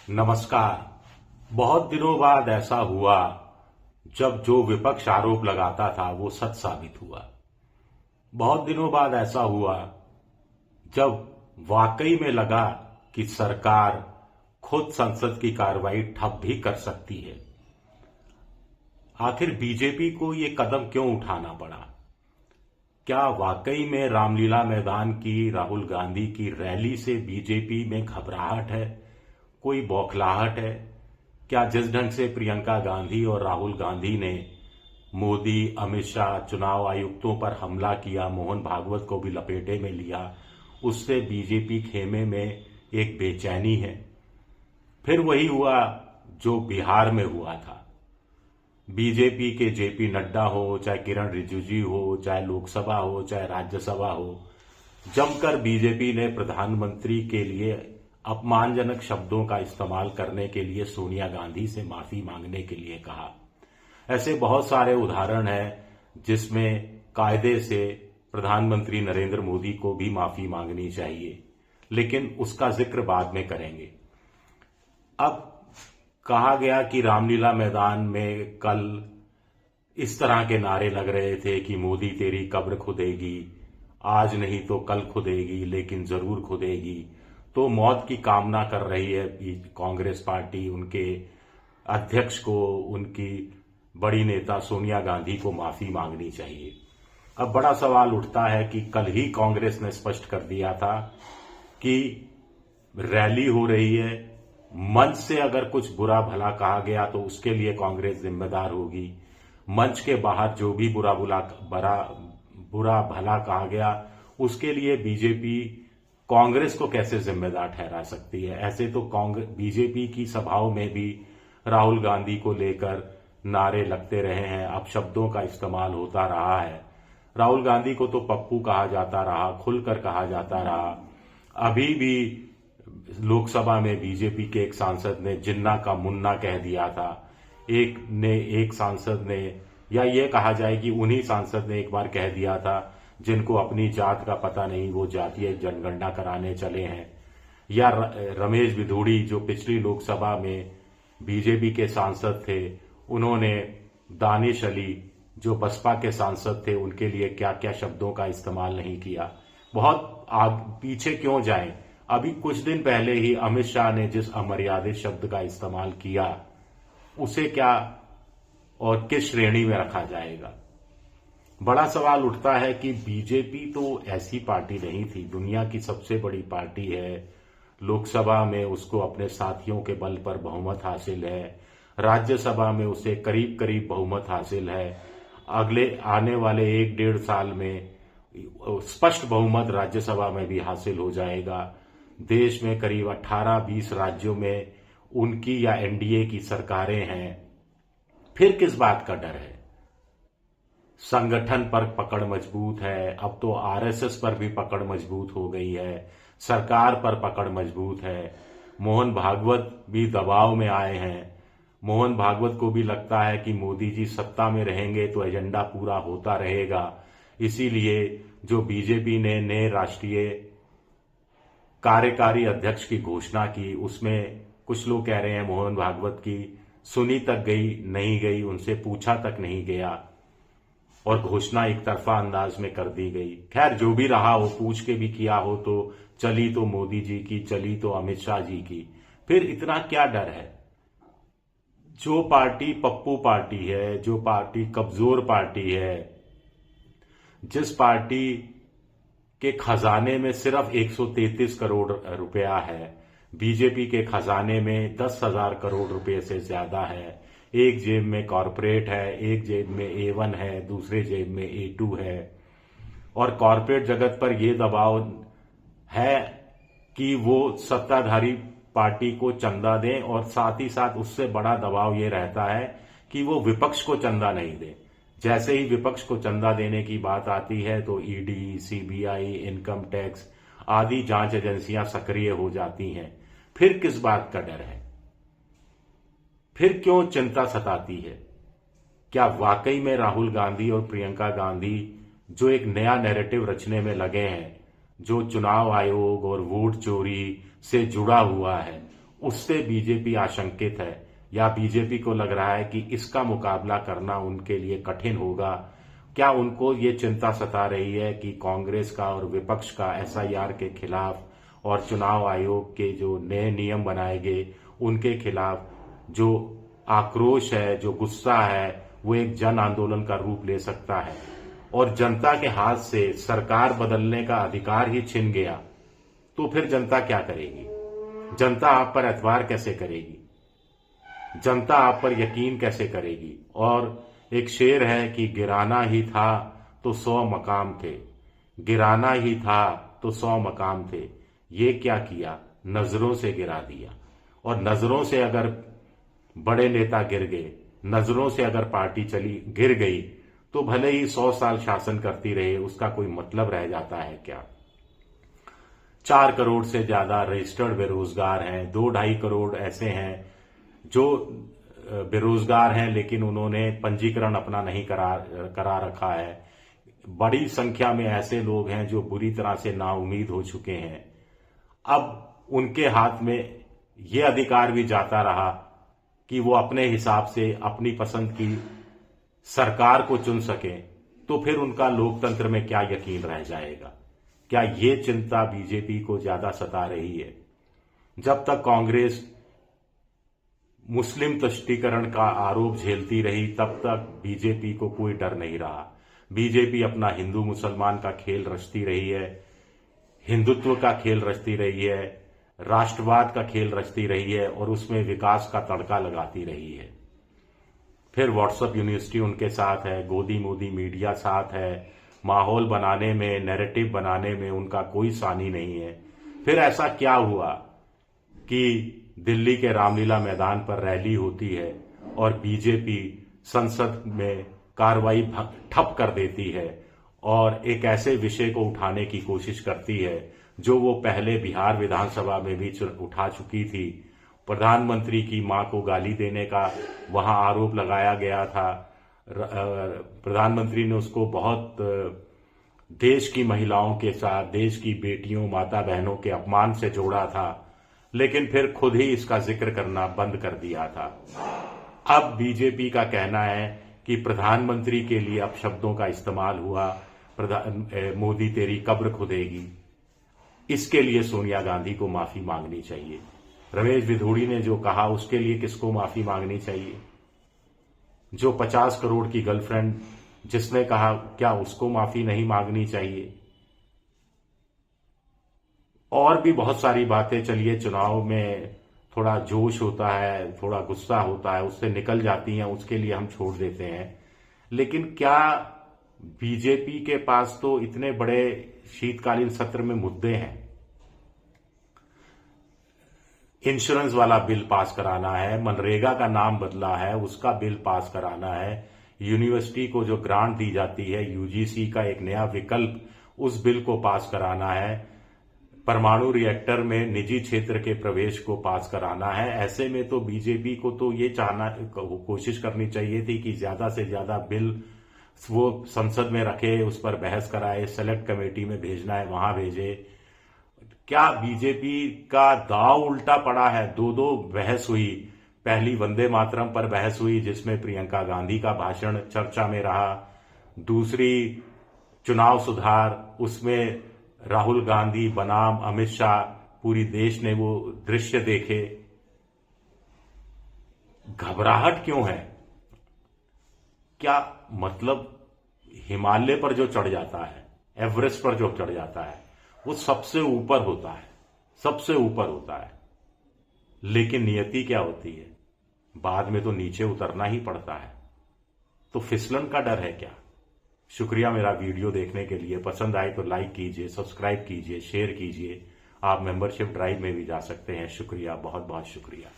नमस्कार। बहुत दिनों बाद ऐसा हुआ जब जो विपक्ष आरोप लगाता था वो सच साबित हुआ। बहुत दिनों बाद ऐसा हुआ जब वाकई में लगा कि सरकार खुद संसद की कार्रवाई ठप भी कर सकती है। आखिर बीजेपी को ये कदम क्यों उठाना पड़ा? क्या वाकई में रामलीला मैदान की राहुल गांधी की रैली से बीजेपी में घबराहट है, कोई बौखलाहट है? क्या जिस ढंग से प्रियंका गांधी और राहुल गांधी ने मोदी, अमित शाह, चुनाव आयुक्तों पर हमला किया, मोहन भागवत को भी लपेटे में लिया, उससे बीजेपी खेमे में एक बेचैनी है? फिर वही हुआ जो बिहार में हुआ था। बीजेपी के जेपी नड्डा हो, चाहे किरण रिजिजू हो, चाहे लोकसभा हो, चाहे राज्यसभा हो, जमकर बीजेपी ने प्रधानमंत्री के लिए अपमानजनक शब्दों का इस्तेमाल करने के लिए सोनिया गांधी से माफी मांगने के लिए कहा। ऐसे बहुत सारे उदाहरण हैं जिसमें कायदे से प्रधानमंत्री नरेंद्र मोदी को भी माफी मांगनी चाहिए, लेकिन उसका जिक्र बाद में करेंगे। अब कहा गया कि रामलीला मैदान में कल इस तरह के नारे लग रहे थे कि मोदी तेरी कब्र खुदेगी, आज नहीं तो कल खुदेगी, लेकिन जरूर खुदेगी। तो मौत की कामना कर रही है कांग्रेस पार्टी। उनके अध्यक्ष को, उनकी बड़ी नेता सोनिया गांधी को माफी मांगनी चाहिए। अब बड़ा सवाल उठता है कि कल ही कांग्रेस ने स्पष्ट कर दिया था कि रैली हो रही है, मंच से अगर कुछ बुरा भला कहा गया तो उसके लिए कांग्रेस जिम्मेदार होगी। मंच के बाहर जो भी बुरा भला कहा गया उसके लिए बीजेपी कांग्रेस को कैसे जिम्मेदार ठहरा सकती है? ऐसे तो बीजेपी की सभाओं में भी राहुल गांधी को लेकर नारे लगते रहे हैं, अपशब्दों का इस्तेमाल होता रहा है। राहुल गांधी को तो पप्पू कहा जाता रहा, खुलकर कहा जाता रहा। अभी भी लोकसभा में बीजेपी के एक सांसद ने जिन्ना का मुन्ना कह दिया था। एक सांसद ने, या ये कहा जाए कि उन्हीं सांसद ने एक बार कह दिया था जिनको अपनी जात का पता नहीं, वो जातीय जनगणना कराने चले हैं। या रमेश बिधूड़ी जो पिछली लोकसभा में बीजेपी के सांसद थे, उन्होंने दानिश अली जो बसपा के सांसद थे उनके लिए क्या क्या शब्दों का इस्तेमाल नहीं किया। बहुत पीछे क्यों जाएं? अभी कुछ दिन पहले ही अमित शाह ने जिस अमर्यादित शब्द का इस्तेमाल किया उसे क्या और किस श्रेणी में रखा जाएगा? बड़ा सवाल उठता है कि बीजेपी तो ऐसी पार्टी नहीं थी, दुनिया की सबसे बड़ी पार्टी है। लोकसभा में उसको अपने साथियों के बल पर बहुमत हासिल है, राज्यसभा में उसे करीब करीब बहुमत हासिल है। अगले आने वाले 1-1.5 साल में स्पष्ट बहुमत राज्यसभा में भी हासिल हो जाएगा। देश में करीब 18-20 राज्यों में उनकी या एनडीए की सरकारें हैं। फिर किस बात का डर है? संगठन पर पकड़ मजबूत है, अब तो आरएसएस पर भी पकड़ मजबूत हो गई है, सरकार पर पकड़ मजबूत है। मोहन भागवत भी दबाव में आए हैं। मोहन भागवत को भी लगता है कि मोदी जी सत्ता में रहेंगे तो एजेंडा पूरा होता रहेगा। इसीलिए जो बीजेपी ने नए राष्ट्रीय कार्यकारी अध्यक्ष की घोषणा की, उसमें कुछ लोग कह रहे हैं मोहन भागवत की सुनी तक गई नहीं गई, उनसे पूछा तक नहीं गया और घोषणा एक तरफा अंदाज में कर दी गई। खैर जो भी रहा हो, पूछ के भी किया हो तो चली तो मोदी जी की, चली तो अमित शाह जी की। फिर इतना क्या डर है? जो पार्टी पप्पू पार्टी है, जो पार्टी कमजोर पार्टी है, जिस पार्टी के खजाने में सिर्फ 133 करोड़ रुपया है, बीजेपी के खजाने में 10,000 करोड़ रुपए से ज्यादा है। एक जेब में कॉरपोरेट है, एक जेब में A1 है, दूसरे जेब में A2 है। और कॉरपोरेट जगत पर यह दबाव है कि वो सत्ताधारी पार्टी को चंदा दें, और साथ ही साथ उससे बड़ा दबाव ये रहता है कि वो विपक्ष को चंदा नहीं दे। जैसे ही विपक्ष को चंदा देने की बात आती है तो ईडी, सीबीआई, इनकम टैक्स आदि जांच एजेंसियां सक्रिय हो जाती हैं। फिर किस बात का डर है? फिर क्यों चिंता सताती है? क्या वाकई में राहुल गांधी और प्रियंका गांधी जो एक नया नैरेटिव रचने में लगे हैं, जो चुनाव आयोग और वोट चोरी से जुड़ा हुआ है, उससे बीजेपी आशंकित है या बीजेपी को लग रहा है कि इसका मुकाबला करना उनके लिए कठिन होगा? क्या उनको ये चिंता सता रही है कि कांग्रेस का और विपक्ष का एसआईआर के खिलाफ और चुनाव आयोग के जो नए नियम बनाए गए उनके खिलाफ जो आक्रोश है, जो गुस्सा है, वो एक जन आंदोलन का रूप ले सकता है और जनता के हाथ से सरकार बदलने का अधिकार ही छिन गया तो फिर जनता क्या करेगी? जनता आप पर एतबार कैसे करेगी? जनता आप पर यकीन कैसे करेगी? और एक शेर है कि गिराना ही था तो 100 मकाम थे, गिराना ही था तो 100 मकाम थे, ये क्या किया? नजरों से गिरा दिया। और नजरों से अगर बड़े नेता गिर गए, नजरों से अगर पार्टी चली गिर गई तो भले ही 100 साल शासन करती रहे, उसका कोई मतलब रह जाता है क्या? 4 करोड़ से ज्यादा रजिस्टर्ड बेरोजगार हैं, 2-2.5 करोड़ ऐसे हैं जो बेरोजगार हैं लेकिन उन्होंने पंजीकरण अपना नहीं करा रखा है। बड़ी संख्या में ऐसे लोग हैं जो बुरी तरह से नाउम्मीद हो चुके हैं। अब उनके हाथ में ये अधिकार भी जाता रहा कि वो अपने हिसाब से अपनी पसंद की सरकार को चुन सकें, तो फिर उनका लोकतंत्र में क्या यकीन रह जाएगा? क्या ये चिंता बीजेपी को ज्यादा सता रही है? जब तक कांग्रेस मुस्लिम तुष्टीकरण का आरोप झेलती रही तब तक बीजेपी को कोई डर नहीं रहा। बीजेपी अपना हिंदू मुसलमान का खेल रचती रही है, हिंदुत्व का खेल रचती रही है, राष्ट्रवाद का खेल रचती रही है और उसमें विकास का तड़का लगाती रही है। फिर व्हाट्सएप यूनिवर्सिटी उनके साथ है, गोदी मोदी मीडिया साथ है, माहौल बनाने में, नैरेटिव बनाने में उनका कोई सानी नहीं है। फिर ऐसा क्या हुआ कि दिल्ली के रामलीला मैदान पर रैली होती है और बीजेपी संसद में कार्रवाई ठप कर देती है और एक ऐसे विषय को उठाने की कोशिश करती है जो वो पहले बिहार विधानसभा में भी उठा चुकी थी। प्रधानमंत्री की मां को गाली देने का वहां आरोप लगाया गया था। प्रधानमंत्री ने उसको बहुत देश की महिलाओं के साथ, देश की बेटियों, माता बहनों के अपमान से जोड़ा था, लेकिन फिर खुद ही इसका जिक्र करना बंद कर दिया था। अब बीजेपी का कहना है कि प्रधानमंत्री के लिए अपशब्दों का इस्तेमाल हुआ, मोदी तेरी कब्र खुदेगी। इसके लिए सोनिया गांधी को माफी मांगनी चाहिए। रमेश भिधोड़ी ने जो कहा उसके लिए किसको माफी मांगनी चाहिए? जो 50 करोड़ की गर्लफ्रेंड जिसने कहा, क्या उसको माफी नहीं मांगनी चाहिए? और भी बहुत सारी बातें, चलिए चुनाव में थोड़ा जोश होता है, थोड़ा गुस्सा होता है, उससे निकल जाती हैं, उसके लिए हम छोड़ देते हैं। लेकिन क्या बीजेपी के पास तो इतने बड़े शीतकालीन सत्र में मुद्दे हैं। इंश्योरेंस वाला बिल पास कराना है, मनरेगा का नाम बदला है उसका बिल पास कराना है, यूनिवर्सिटी को जो ग्रांट दी जाती है यूजीसी का एक नया विकल्प, उस बिल को पास कराना है, परमाणु रिएक्टर में निजी क्षेत्र के प्रवेश को पास कराना है। ऐसे में तो बीजेपी को तो ये कोशिश करनी चाहिए थी कि ज्यादा से ज्यादा बिल वो संसद में रखे, उस पर बहस कराए, सेलेक्ट कमेटी में भेजना है वहां भेजे। क्या बीजेपी का दाव उल्टा पड़ा है? 2 बहस हुई। पहली वंदे मातरम पर बहस हुई जिसमें प्रियंका गांधी का भाषण चर्चा में रहा। दूसरी चुनाव सुधार, उसमें राहुल गांधी बनाम अमित शाह, पूरी देश ने वो दृश्य देखे। घबराहट क्यों है? क्या मतलब हिमालय पर जो चढ़ जाता है, एवरेस्ट पर जो चढ़ जाता है, वो सबसे ऊपर होता है, सबसे ऊपर होता है, लेकिन नियति क्या होती है? बाद में तो नीचे उतरना ही पड़ता है। तो फिसलन का डर है क्या? शुक्रिया मेरा वीडियो देखने के लिए। पसंद आए तो लाइक कीजिए, सब्सक्राइब कीजिए, शेयर कीजिए। आप मेंबरशिप ड्राइव में भी जा सकते हैं। शुक्रिया, बहुत बहुत शुक्रिया।